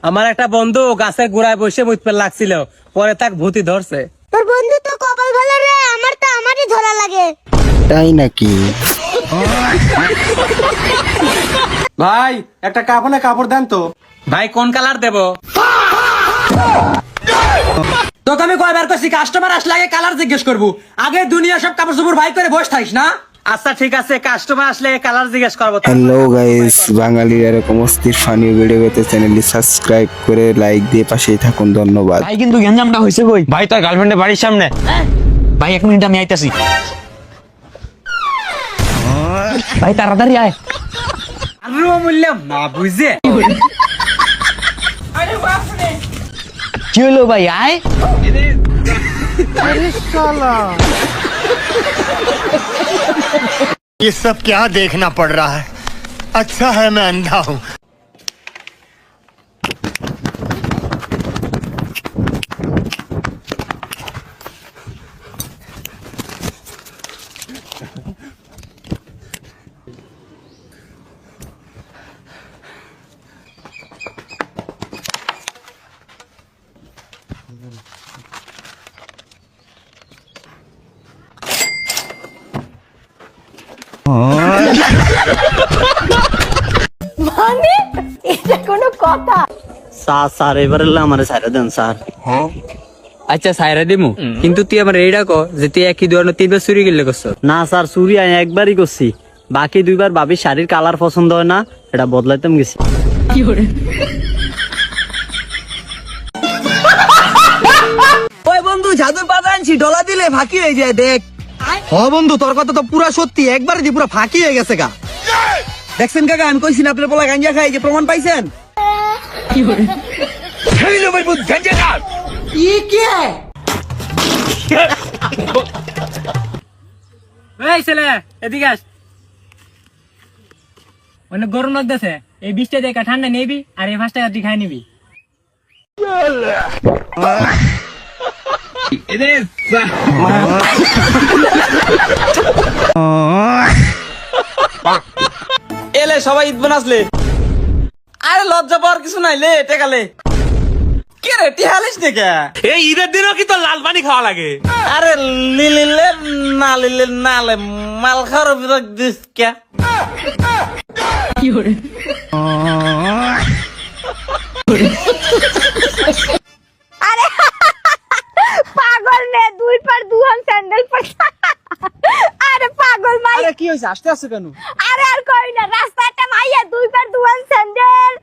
আমার একটা বন্ধু গাছের গোড়ায় বসে মুতপে লাগছিল, পরে তাক ভূতি ধরছে। তোর বন্ধু তো কপাল ভালো রে, আমার তো আমারই ধরা লাগে। তাই নাকি? ভাই একটা কাপড় দেন তো। ভাই কোন কালার দেব? তোকে আমি কয়বার কইছি কাস্টমার আসলে আগে কালার জিজ্ঞেস করবো, আগে দুনিয়া সব কাপড় চোপড় ভাই করে বসে থাকিস না। আচ্ছা ঠিক আছে, কাস্টমার আসলে কালার জিজ্ঞেস করবো। হ্যালো গাইস, বাঙালির এরকম অস্থির ফানি ভিডিও পেতে চ্যানেলটি সাবস্ক্রাইব করে লাইক দিয়ে পাশেই থাকুন। ধন্যবাদ। ভাই কিন্তু গ্যাঞ্জামটা হয়েছে কই? ভাই তোর গার্লফ্রেন্ডের বাড়ির সামনে। ভাই 1 মিনিট আমি আইতাছি। ভাই তাড়াতাড়ি আয়। আরে বললাম না বুঝে। কি হলো ভাই? আয়। ये सब क्या देखना पड़ रहा है? अच्छा है मैं अंधा हूँ। মানে এটা কোনো কথা? স্যার এবারে আমারে ছাইরা দেন স্যার। আচ্ছা সাইরা দিমু, কিন্তু তুই আমার এইটা কো যে তুই একই ধরনের 3 বার চুরি গেলে করছ। না স্যার, চুরি আমি একবারই করছি, বাকি 2 বার ভাবি শাড়ির কালার পছন্দ হয় না, এটা বদলাইতাম গেছি। ওই বন্ধু জাদুর পাতা আনছি, ডলা দিলে ফাঁকি হয়ে যায় দেখ। হ বন্ধু, তোর কথা তো পুরা সত্যি, একবারে দি পুরা ফাঁকি হয়ে গেছে গা। দেখছেন কাকা, আমি কইছি না আপনার পোলা গাঞ্জা খাই, যে প্রমাণ পাইছেন? এই ছেলে এদিকে আস। অনেক গরম লাগতেছে, এই 20 টাকা ঠান্ডা নিবি আর এই 5 টাকা তুই খাই নিবি। এলে সবাই ঈদ বানাসলে। আরে লজ্জা পাওয়ার কিছু নাই, লে টেকালে। কে রে টিহালিস নে কে? এই ঈদের দিনও কি তোর লাল পানি খাওয়া লাগে? আরে লিলে না লে মাল খাওয়ার বিরক দিস কে? আরে পাগল নে, 2 পার 2 স্যান্ডেল পরে। আরে পাগল মাই। আরে কি হইছে, আসতে আছে কেন? আরে আর কই না, রাস্তাতে মাইয়া 2 পার 2 স্যান্ডেল।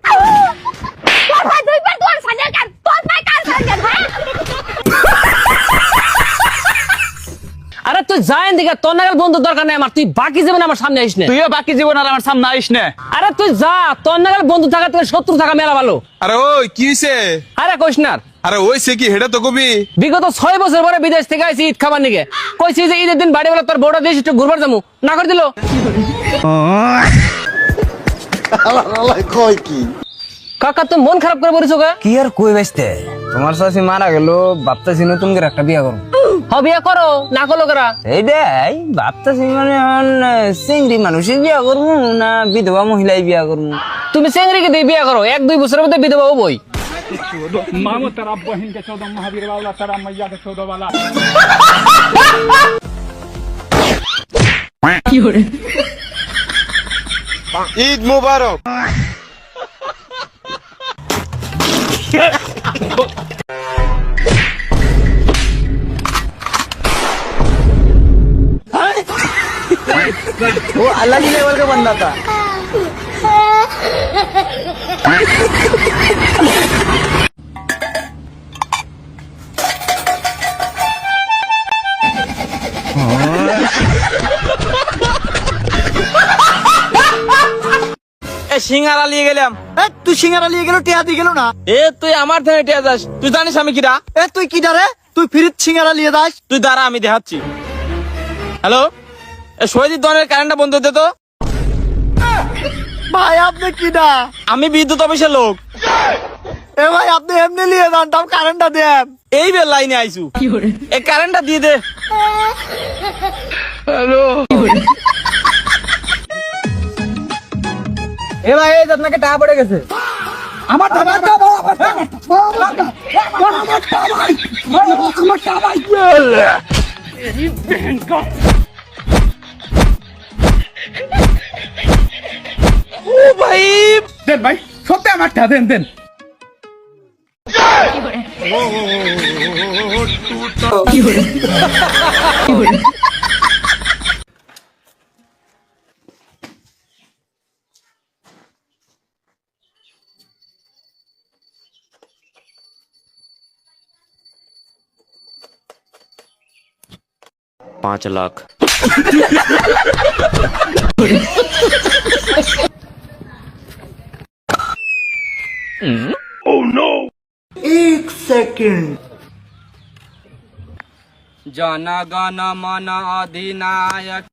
তোর ভাই 2 পার 2 স্যান্ডেল কার? তোর ভাই কার স্যান্ডেল ভাই? আরে তুই যাইন দিকে, তোর নাগাল বন্ধু দরকার নেই আমার, তুই বাকি জীবন আমার সামনে আইস না। তুইও বাকি জীবন আর আমার সামনে আইস না। আরে তুই যা, তোর নাগাল বন্ধু থাকা থেকে শত্রু থাকা মেলা ভালো। আরে ওই কি হইছে? আরে কইস না। আরে ওইছে কি হেডা তো কবি? বিগত 6 বছর পরে বিদেশ থেকে আইছি ঈদ খাবার নিকে, কইছি যে ঈদের দিন বাড়ি বেলা তোর বড় দেশ একটু ঘুরবার যাবো, না করে দিল। কাকা তুই মন খারাপ করে পড়িস গা? কি আর কই বাইতে, তোমার শাশি মারা গেল, ভাবতাছি নতুন করে একটা বিয়া করব। হ বিয়া করো, না করলো করা। এইটাই ভাবতাছি, মানে সিংড়ি মানুষই বিয়া করবো না বিধবা মহিলাই বিয়া করবো? তুমি চেংড়িকে দিয়ে বিয়া করো, 1-2 বছরের মধ্যে বিধবা হবই। ঈদ মুবারক। वो अलग ही लेवल का बंदा था। সিঙ্গারা নিয়ে গেলাম। তুই সিঙ্গারা নিয়ে গেল, টিয়া দিয়ে গেল না? তুই আমার ধানে টিয়া যাস, তুই জানিস আমি কিরা? তুই কিটা রে? তুই ফিরিত সিঙ্গারা নিয়ে যাস? তুই দাঁড়া, আমি দেখাচ্ছি। হ্যালো, শহীদ দনের কারেন্টটা বন্ধ দে তো। ভাই আপনি কিটা? আমি বিদ্যুৎ অফিসের লোক। এ ভাই আপনি এমনি নিয়ে যান, তাও কারেন্টটা দেন। এই বেল লাইনে আইসু, এই কারেন্টটা দিয়ে দে। হ্যালো, এ ভাই আপনাকে টাকা পড়ে গেছে। আমার টাকা দেন ভাই সত্যি আমার টা দেন দেন জন গণ মন অধিনায়ক।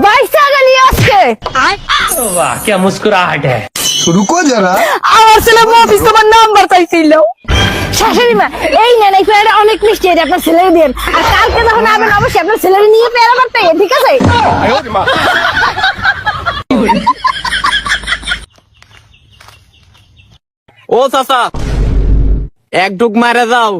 বাইসা গেলি আজকে क्या मुस्कुराहट है। রুকো যারা আমার ছেলে মফিস তোমার নাম্বার চাইছিল শাশুড়ি মা এই নেন এই পেয়ারা অনেক মিষ্টি এটা আপনার ছেলের দেন আর কালকে যখন আবেন অবশ্যই আপনার ছেলের নিয়ে পেয়ারা মারতে ঠিক আছে ও চাচা এক ঢুক মারা যাও